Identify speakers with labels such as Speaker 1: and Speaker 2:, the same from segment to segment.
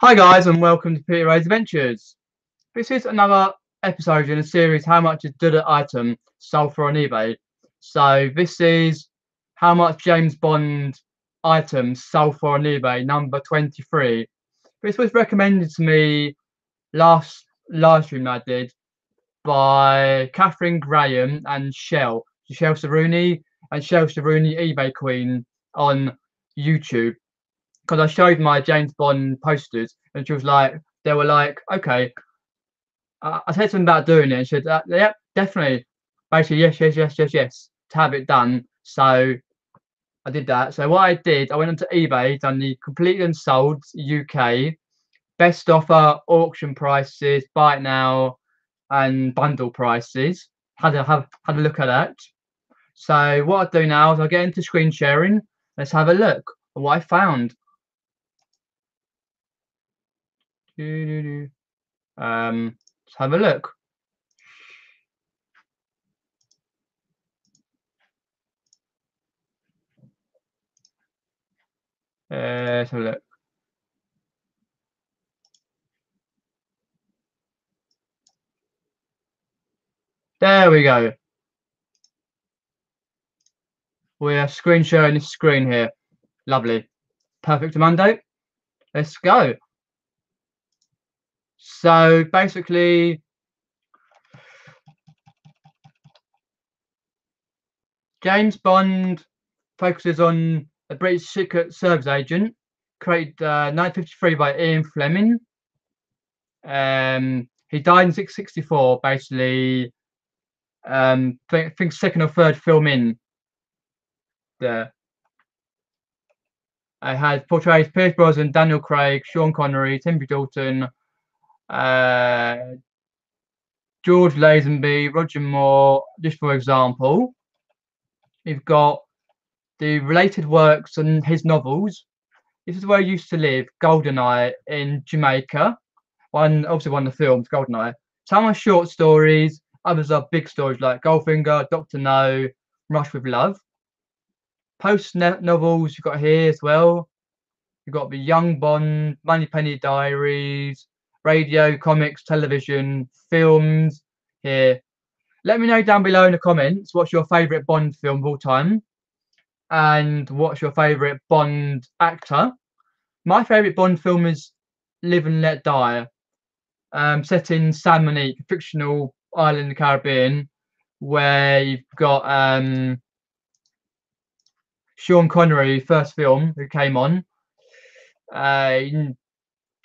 Speaker 1: Hi guys and welcome to Peter Ray's Adventures. This is another episode in a series How much is Dud item sold for on eBay. So this is how much James Bond items sold for on eBay number 23. This was recommended to me last live stream I did by Catherine Graham and Shell Saruni and Shell Saruni eBay Queen on YouTube because I showed my James Bond posters and she was like, they were like, okay. I said something about doing it and she said, yep, definitely. Basically, yes, to have it done. So I did that. So what I did, I went onto eBay, done the completely unsold UK, best offer, auction prices, buy it now, and bundle prices. Had a look at that. So what I do now is I get into screen sharing. Let's have a look at what I found. Let's have a look. Let's have a look. There we go. We're screen sharing this screen here. Lovely. Perfect Monday. Let's go. So basically, James Bond focuses on a British Secret Service agent created 1953 by Ian Fleming. He died in 664, basically. I think second or third film in there. I had portrays Pierce Brosnan, Daniel Craig, Sean Connery, Timothy Dalton, George Lazenby, Roger Moore, just for example. You've got the related works on his novels. This is where he used to live, Goldeneye in Jamaica. Obviously one of the films, Goldeneye. Some are short stories, others are big stories like Goldfinger, Doctor No, Rush with Love. Post novels you've got here as well. You've got the Young Bond, Moneypenny Diaries, radio, comics, television, films here. Let me know down below in the comments what's your favourite Bond film of all time and what's your favourite Bond actor. My favourite Bond film is Live and Let Die, set in San Monique, a fictional island in the Caribbean, where you've got Sean Connery, first film, who came on.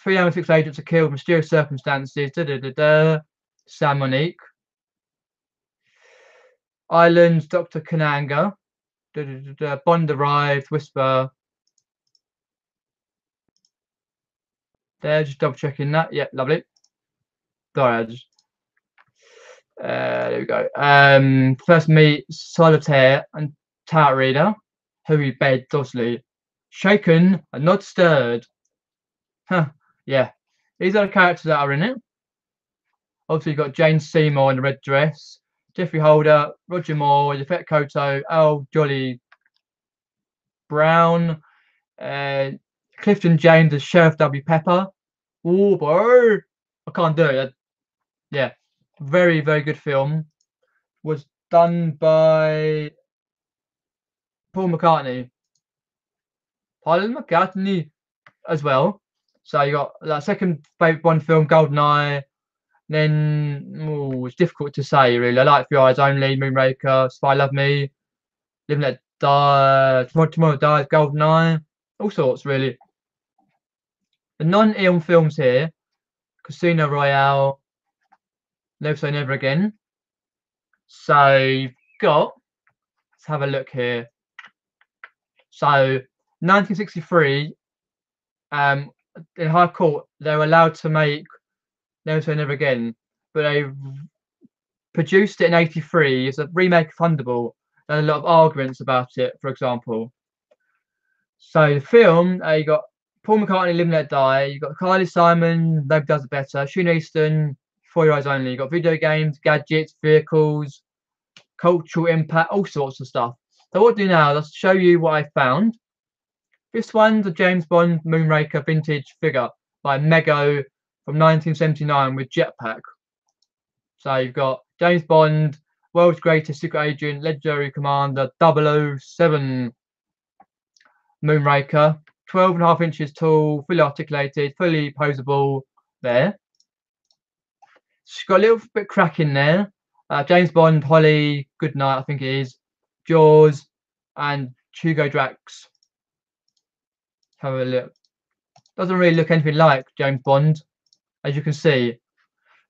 Speaker 1: 306 agents are killed, mysterious circumstances, San Monique. Islands, Dr. Kananga, Bond arrived, Whisper. There, just double checking that. Yeah, lovely. Sorry, there we go. First meet Solitaire and Tower Reader, Huey Bed Dosley. Shaken and not stirred. Huh, yeah. These are the characters that are in it. Obviously, you've got Jane Seymour in the red dress, Jeffrey Holder, Roger Moore, Yvette Koto, Al Jolly Brown, Clifton James as Sheriff W. Pepper. Oh, boy. I can't do it. Yeah. Very, very good film. Was done by Paul McCartney. Paul McCartney as well. So you got that second favourite Bond film, Goldeneye. Then it's difficult to say really. I like For Your Eyes Only, Moonraker, Spy Love Me, Live and Let Die, Tomorrow Dies, Goldeneye, all sorts really. The non-Eon films here, Casino Royale, Never Say Never Again. So you've got, let's have a look here. So 1963, in High Court, they were allowed to make Never Say Never Again, but they produced it in 83 as a remake of Thunderball. And a lot of arguments about it, for example. So the film, you got Paul McCartney, Live and Let Die. You got Kylie Simon, Nobody Does It Better. Sean Easton, For Your Eyes Only. You got video games, gadgets, vehicles, cultural impact, all sorts of stuff. So what I'll do now is show you what I found. This one's a James Bond Moonraker vintage figure. by Mego from 1979 with Jetpack. So you've got James Bond, World's Greatest Secret Agent, Legendary Commander 007, Moonraker, 12.5 inches tall, fully articulated, fully posable there. She's got a little bit crack in there. James Bond, Holly, Goodnight, I think it is, Jaws, and Hugo Drax. Have a look. Doesn't really look anything like James Bond, as you can see.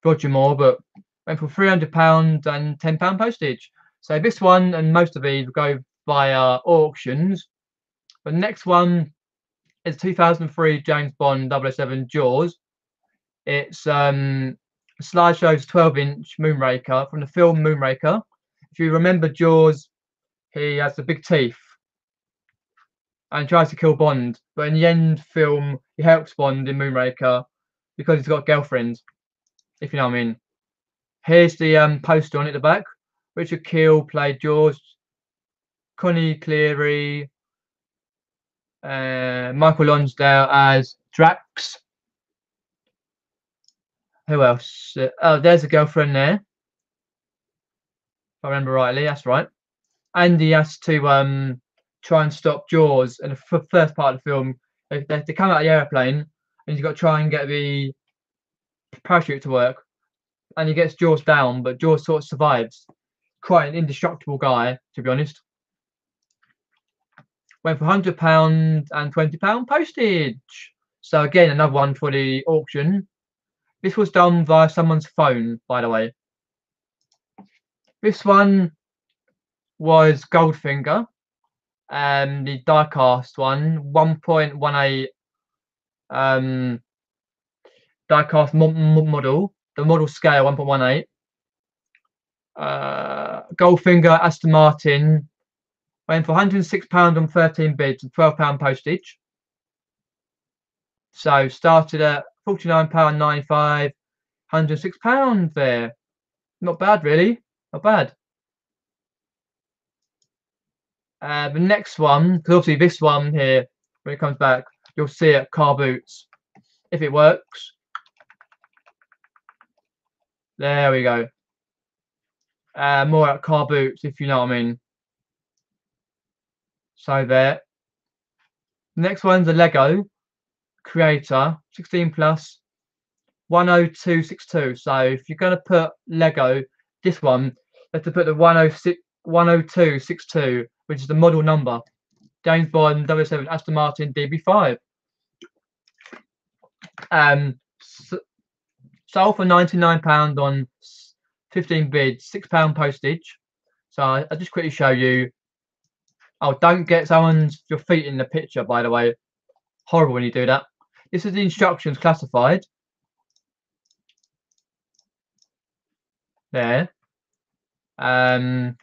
Speaker 1: Roger Moore, but went for £300 and £10 postage. So this one and most of these will go via auctions. The next one is 2003 James Bond 007 Jaws. It's slideshow's 12-inch Moonraker from the film Moonraker. If you remember Jaws, he has the big teeth and tries to kill Bond, but in the end film he helps Bond in Moonraker because he's got a girlfriend, if you know what I mean. Here's the poster on it at the back. Richard Kiel played Jaws, Connie Cleary, Michael Lonsdale as Drax. Who else? Oh, there's a girlfriend there. If I remember rightly, that's right. And he has to try and stop Jaws in the first part of the film. They come out of the airplane, and he's got to try and get the parachute to work. And he gets Jaws down, but Jaws sort of survives. Quite an indestructible guy, to be honest. Went for £100 and £20 postage. So again, another one for the auction. This was done via someone's phone, by the way. This one was Goldfinger, the die-cast one, 1.18 die-cast model, the model scale 1.18. Goldfinger Aston Martin went for £106 on 13 bids and £12 postage. So started at £49.95, £106 there. Not bad, really. Not bad. The next one, because obviously this one here, when it comes back, you'll see it car boots. If it works. There we go. More at car boots, if you know what I mean. So there. The next one's a Lego Creator 16 plus 10262. So if you're going to put Lego, this one, you have to put the 10262, which is the model number. James Bond 007 Aston Martin DB5. Sold for £99 on 15 bids, £6 postage. So I'll just quickly show you. Oh, don't get your feet in the picture, by the way. Horrible when you do that. This is the instructions classified. There.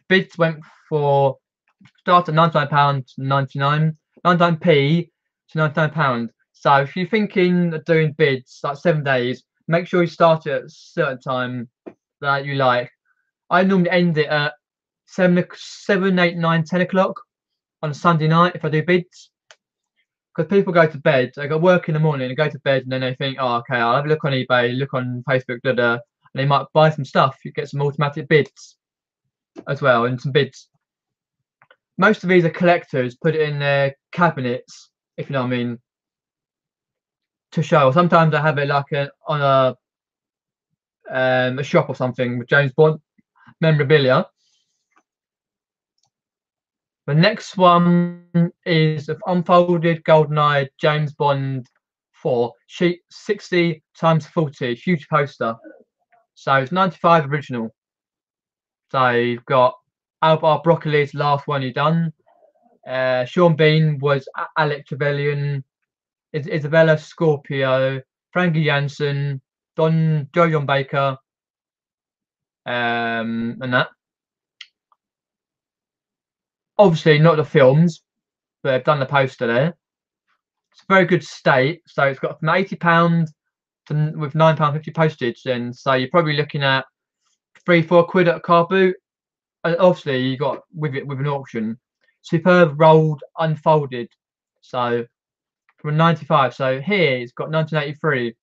Speaker 1: Bids went for start at £99.99, 99p to £99. So if you're thinking of doing bids like 7 days, make sure you start it at a certain time that you like. I normally end it at 7, 8, 9, 10 o'clock on a Sunday night if I do bids. Because people go to bed, they got work in the morning, they go to bed, and then they think, oh, okay, I'll have a look on eBay, look on Facebook, and they might buy some stuff. You get some automatic bids as well, and some bids. Most of these are collectors, put it in their cabinets, if you know what I mean, to show. Or sometimes I have it like on a shop or something with James Bond memorabilia. The next one is an unfolded GoldenEye James Bond 4 sheet 60 x 40, huge poster. So it's 95 original. So you've got Alvar Broccoli's last one he done. Sean Bean was Alec Trevelyan, Isabella Scorpio, Frankie Janssen, Joe John Baker, and that. Obviously not the films, but they've done the poster there. It's a very good state. So it's got from £80 with £9.50 postage. Then so you're probably looking at £3-4 at a car boot. And obviously you got with an auction. Superb rolled unfolded. So from 95. So here it's got 1983.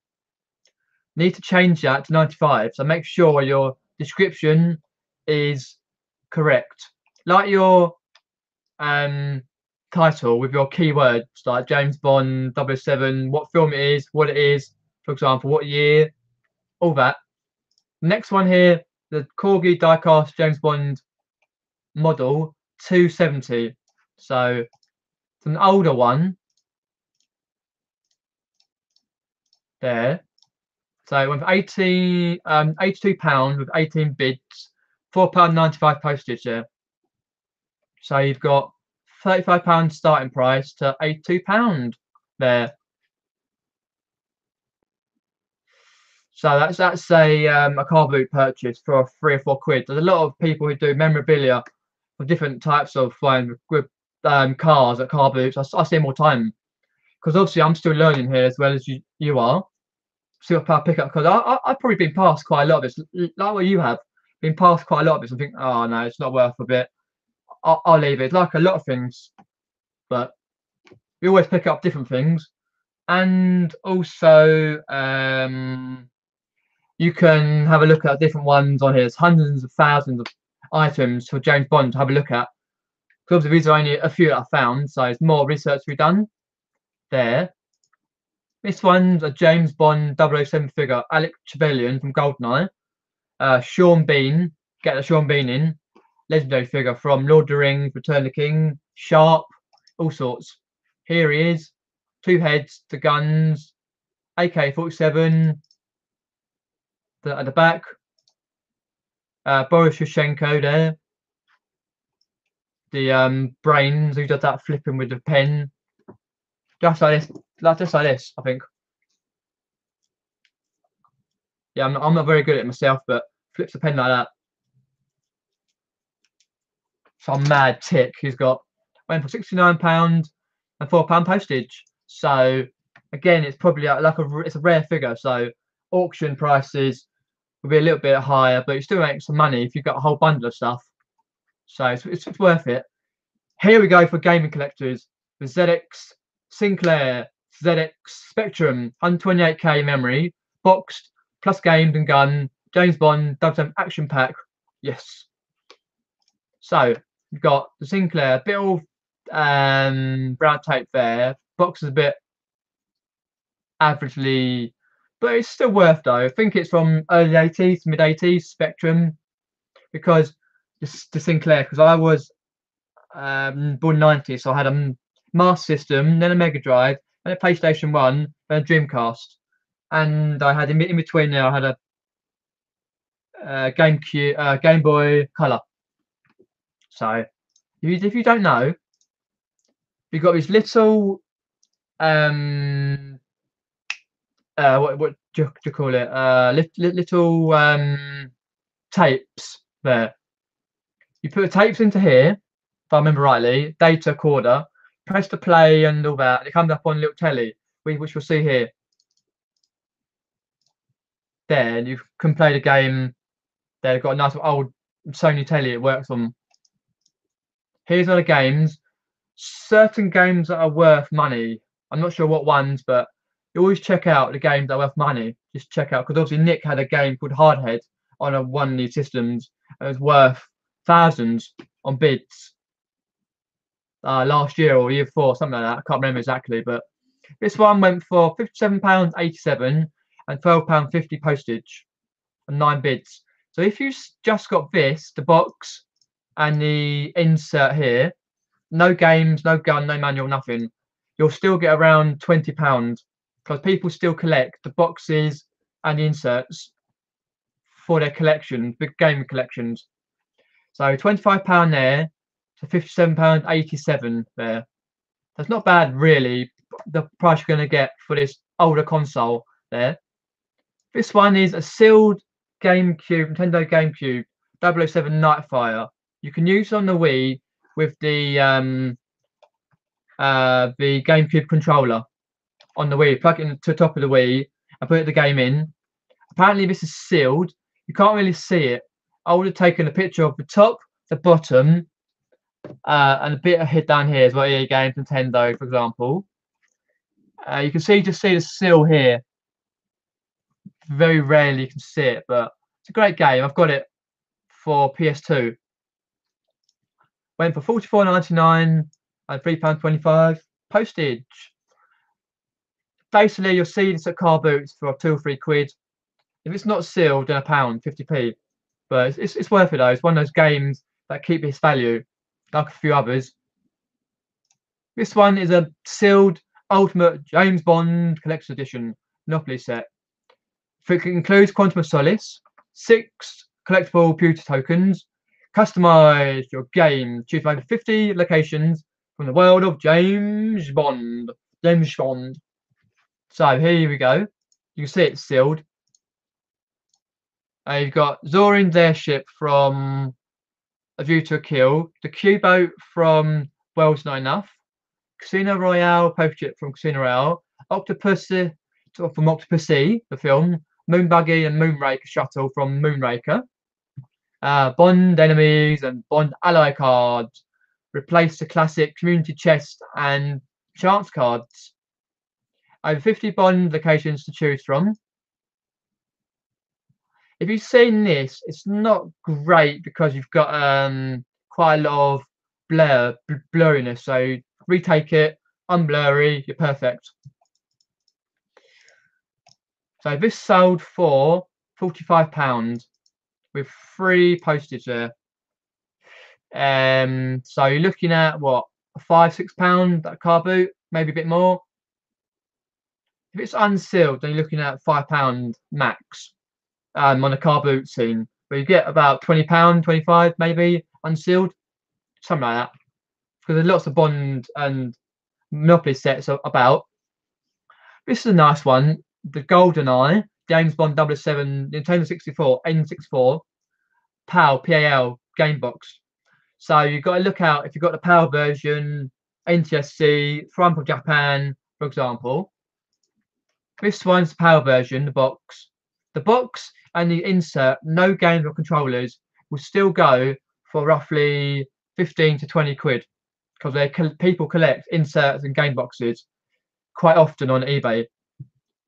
Speaker 1: Need to change that to 95. So make sure your description is correct. Like your title with your keywords like James Bond 007, what film it is, what it is, for example, what year, all that. Next one here, the Corgi diecast James Bond model 270. So it's an older one there. So it went for £82 with 18 bids, £4.95 postage there. So you've got £35 starting price to £82 there. So that's a car boot purchase for 3 or 4 quid. There's a lot of people who do memorabilia of different types of with cars at car boots. I see them all the time because obviously I'm still learning here as well as you are. See what I pick up because I've probably been past quite a lot of this, like what you have been past quite a lot of this. I think, oh no, it's not worth a bit. I'll leave it. It's like a lot of things, but we always pick up different things, and also you can have a look at different ones on here. There's hundreds of thousands of items for James Bond to have a look at. Because these are only a few that I found, so it's more research to be done there. This one's a James Bond 007 figure, Alec Trevelyan from Goldeneye. Sean Bean, get the Sean Bean in. Legendary figure from Lord of the Rings, Return of the King, Sharp, all sorts. Here he is, 2 heads, the guns, AK-47 at the back. Boris Yushenko there. The brains who does that flipping with the pen. Just like this, I think. Yeah, I'm not very good at it myself, but flips the pen like that. Some mad tick who's went for £69 and £4 postage. So again, it's probably it's a rare figure, so auction prices will be a little bit higher, but you still make some money if you've got a whole bundle of stuff. So it's worth it. Here we go for gaming collectors. The ZX Sinclair ZX Spectrum 128K memory, boxed, plus games and gun, James Bond 007 action pack. Yes. So you've got the Sinclair, bit of brown tape there. Box is a bit averagely, but it's still worth though. I think it's from early 80s, mid 80s Spectrum, because the Sinclair, because I was born 90, so I had a Master System, then a Mega Drive, and a PlayStation 1, and a Dreamcast, and I had in between there I had a Game Boy Color. So if you don't know, you've got these little what do you call it? Little tapes there. You put the tapes into here, if I remember rightly, data recorder, press the play and all that. It comes up on a little telly, which you'll see here. There, and you can play the game. There, they've got a nice old Sony telly it works on. Here's other games. Certain games that are worth money. I'm not sure what ones, but you always check out the games that are worth money. Just check out, because obviously Nick had a game called Hardhead on one of these systems. It was worth thousands on bids last year or year before, something like that. I can't remember exactly, but this one went for £57.87 and £12.50 postage and 9 bids. So if you just got this, the box and the insert here, no games, no gun, no manual, nothing, you'll still get around £20, because people still collect the boxes and the inserts for their collections, big gaming collections. So £25 there to £57.87 there. That's not bad really, the price you're going to get for this older console there. This one is a sealed Nintendo GameCube 007 Nightfire. You can use on the Wii with the GameCube controller on the Wii. Plug it into the top of the Wii and put the game in. Apparently this is sealed. You can't really see it. I would have taken a picture of the top, the bottom, and a bit of hit down here as well. EA Games, Nintendo, for example. You can see just see the seal here. Very rarely you can see it, but it's a great game. I've got it for PS2. Went for £44.99 and £3.25 postage. Basically, you'll see this at car boots for 2 or 3 quid. If it's not sealed, then £1, 50p. But it's worth it though. It's one of those games that keep its value, like a few others. This one is a sealed Ultimate James Bond Collection Edition Monopoly set. It includes Quantum of Solace, 6 collectible pewter tokens. Customize your game. Choose over 50 locations from the world of James Bond. James Bond. So here we go. You can see it's sealed. You've got Zorin's airship from A View to a Kill, the Q-boat from World's Not Enough, Casino Royale poster from Casino Royale, Octopussy from Octopussy, the film, Moon Buggy and Moonraker shuttle from Moonraker, Bond enemies and Bond ally cards. Replace the classic community chest and chance cards. Over 50 Bond locations to choose from. If you've seen this, it's not great because you've got quite a lot of blurriness. So retake it, unblurry, you're perfect. So this sold for £45 with free postage there. So you're looking at what, £5-6 that car boot, maybe a bit more. If it's unsealed, then you're looking at £5 max. On a car boot scene, but you get about £20, 25 maybe unsealed, something like that. Because there's lots of Bond and Monopoly sets about. This is a nice one, the GoldenEye James Bond 007 Nintendo 64 N64 PAL game box. So you've got to look out if you've got the PAL version, NTSC, from Japan, for example. This one's the PAL version, the box. The box and the insert, no games or controllers, will still go for roughly 15 to 20 quid because people collect inserts and game boxes quite often on eBay.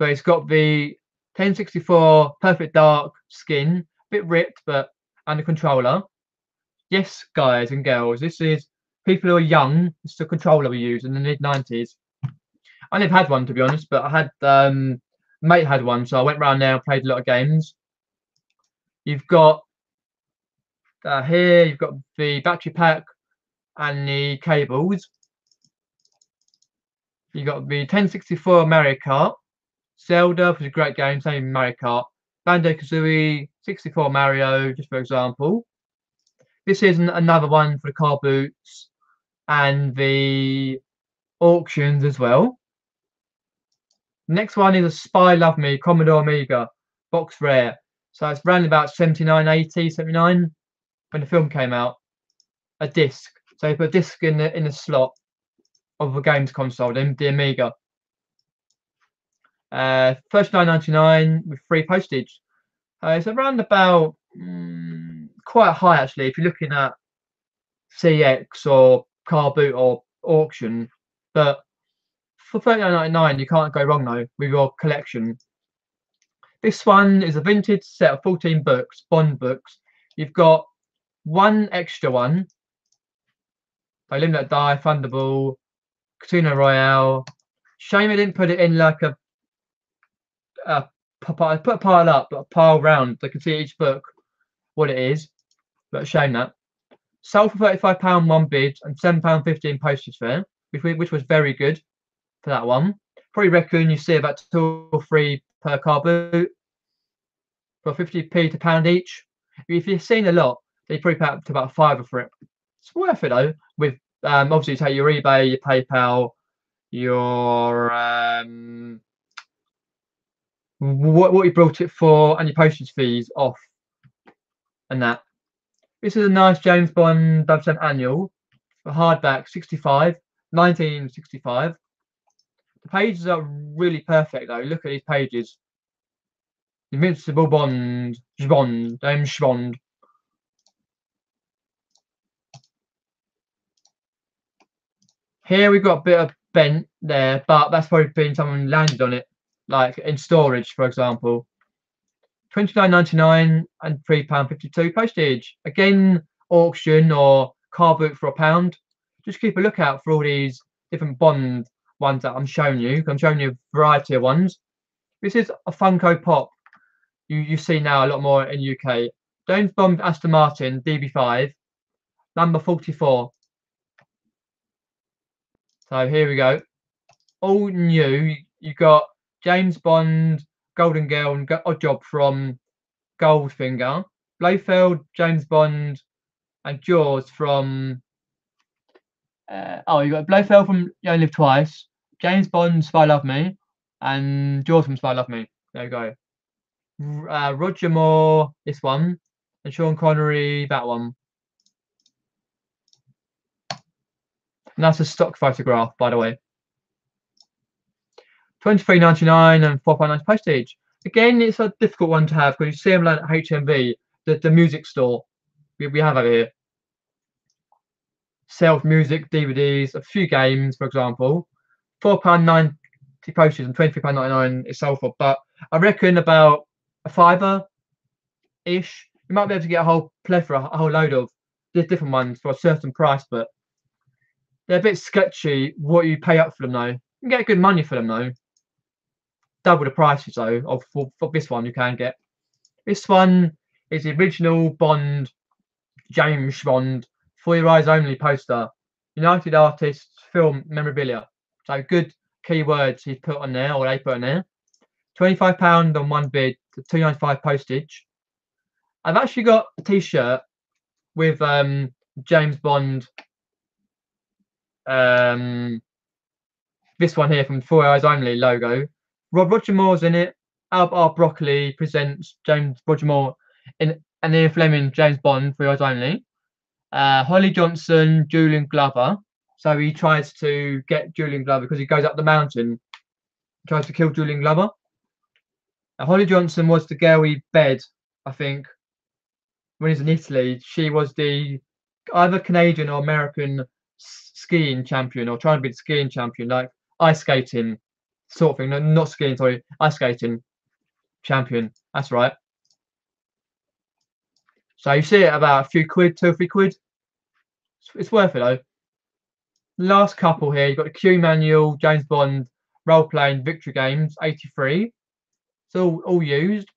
Speaker 1: But it's got the 1064 Perfect Dark skin, a bit ripped, but and the controller. Yes, guys and girls, this is people who are young. It's the controller we used in the mid-90s. I never had one to be honest, but I had mate had one, so I went around there and played a lot of games. You've got here, you've got the battery pack and the cables. You've got the 1064 Mario Kart, Zelda, which is a great game, same Mario Kart, Banjo-Kazooie, 64 Mario, just for example. This is another one for the car boots and the auctions as well. Next one is a Spy Love Me Commodore Amiga box rare. So it's around about 79, 80, 79 when the film came out. A disc. So you put a disc in the slot of a games console, the Amiga. £39.99 with free postage. It's around about quite high actually if you're looking at CX or car boot or auction, but for £39.99 you can't go wrong though with your collection. This one is a vintage set of 14 books, Bond books. You've got one extra one. So Limit That Die, Thunderball, Casino Royale. Shame I didn't put it in like a put a pile up, but a pile round. So you can see each book what it is. But shame that. Sold for £35 one bid and £7.15 postage fare, which was very good for that one. Probably reckon you see about 2 or 3 per car boot for 50p to £1 each. If you've seen a lot, they probably pay up to about £5 for it. It's worth it though. With obviously you take your eBay, your PayPal, your what you brought it for, and your postage fees off, and that. This is a nice James Bond 007 annual, for hardback, 1965. The pages are really perfect though. Look at these pages. Invincible Bond, James Bond. Here we've got a bit of bent there, but that's probably been someone landed on it, like in storage, for example. £29.99 and £3.52 postage. Again, auction or car boot for £1. Just keep a lookout for all these different Bond ones that I'm showing you. I'm showing you a variety of ones. This is a Funko Pop. You see now a lot more in UK. James Bond Aston Martin DB5, number 44. So here we go. All new. You got James Bond, Golden Girl, and Odd Job from Goldfinger. Blofeld, James Bond, and Jaws from. You got Blofeld from You Only Live Twice, James Bond, Spy Love Me, and Jaws from Spy Love Me. There you go. Roger Moore, this one, and Sean Connery, that one. And that's a stock photograph, by the way. £23.99 and £4.99 postage. Again, it's a difficult one to have because you see them like at HMV, the music store we have over here. Sells music, DVDs, a few games, for example. £4.90 postage and £23.99 is sold for. But I reckon about a £5-ish. You might be able to get a whole plethora, a whole load of different ones for a certain price, but they're a bit sketchy what you pay up for them though. You can get good money for them though. Double the prices though of for this one you can get. This one is the original Bond, James Bond, For Your Eyes Only poster. United Artists film memorabilia. So good keywords he's put on there, or they put on there. £25 on one bid, to £2.95 postage. I've actually got a t-shirt with James Bond, this one here from For Your Eyes Only logo. Roger Moore's in it. Albert Broccoli presents Roger Moore and Ian Fleming, James Bond, For Your Eyes Only. Holly Johnson, Julian Glover. So he tries to get Julian Glover because he goes up the mountain, tries to kill Julian Glover. Holly Johnson was the girl he bed, I think, when he's in Italy. She was the either Canadian or American skiing champion, or trying to be the skiing champion, like ice skating sort of thing. No, not skiing, sorry, ice skating champion. That's right. So you see it about a few quid, 2 or 3 quid. It's worth it though. Last couple here, you've got the Q manual, James Bond, role playing Victory Games, 83. It's all used.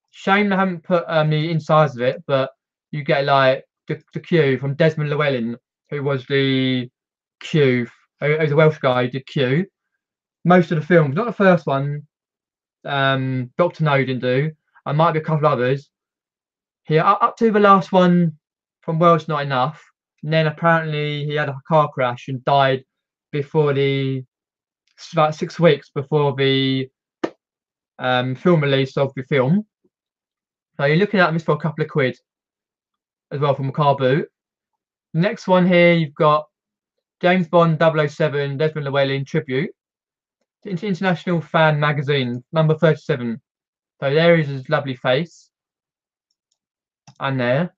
Speaker 1: Shame they haven't put the insides of it, but you get like the Q from Desmond Llewellyn, who was the Q, who was a Welsh guy who did Q. Most of the films, not the first one, Dr. No didn't do, and might be a couple others. Here, up to the last one from World's Not Enough, and then apparently he had a car crash and died before about 6 weeks before the film release of the film. So you're looking at this for a couple of quid as well from a car boot. Next one here, you've got James Bond 007 Desmond Llewellyn tribute. It's International Fan Magazine, number 37. So there is his lovely face. And there.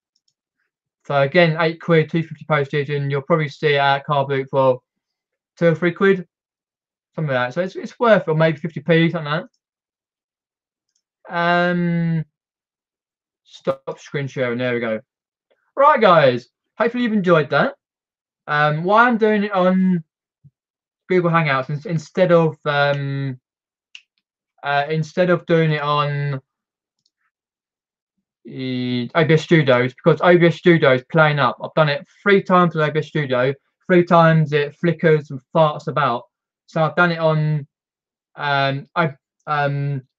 Speaker 1: So again, 8 quid, 2.50 postage, and you'll probably see it at car boot for 2 or 3 quid. Something like that. So it's worth, or maybe 50p, something like that. Stop screen sharing. There we go. Right, guys. Hopefully you've enjoyed that. Why I'm doing it on Google Hangouts instead of doing it on OBS Studios, because OBS Studio is playing up. I've done it 3 times on OBS Studio. 3 times it flickers and farts about. So I've done it on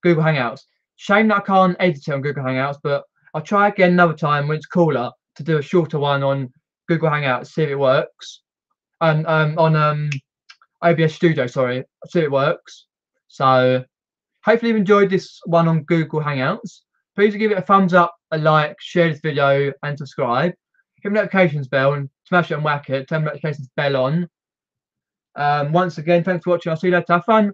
Speaker 1: Google Hangouts. Shame that I can't edit it on Google Hangouts, but I'll try again another time when it's cooler to do a shorter one on Google Hangouts, see if it works. On OBS Studio, sorry, see if it works. So hopefully you've enjoyed this one on Google Hangouts. Please give it a thumbs up, a like, share this video, and subscribe. Hit the notifications bell and smash it and whack it. Turn the notifications bell on. Once again, thanks for watching. I'll see you later. Have fun.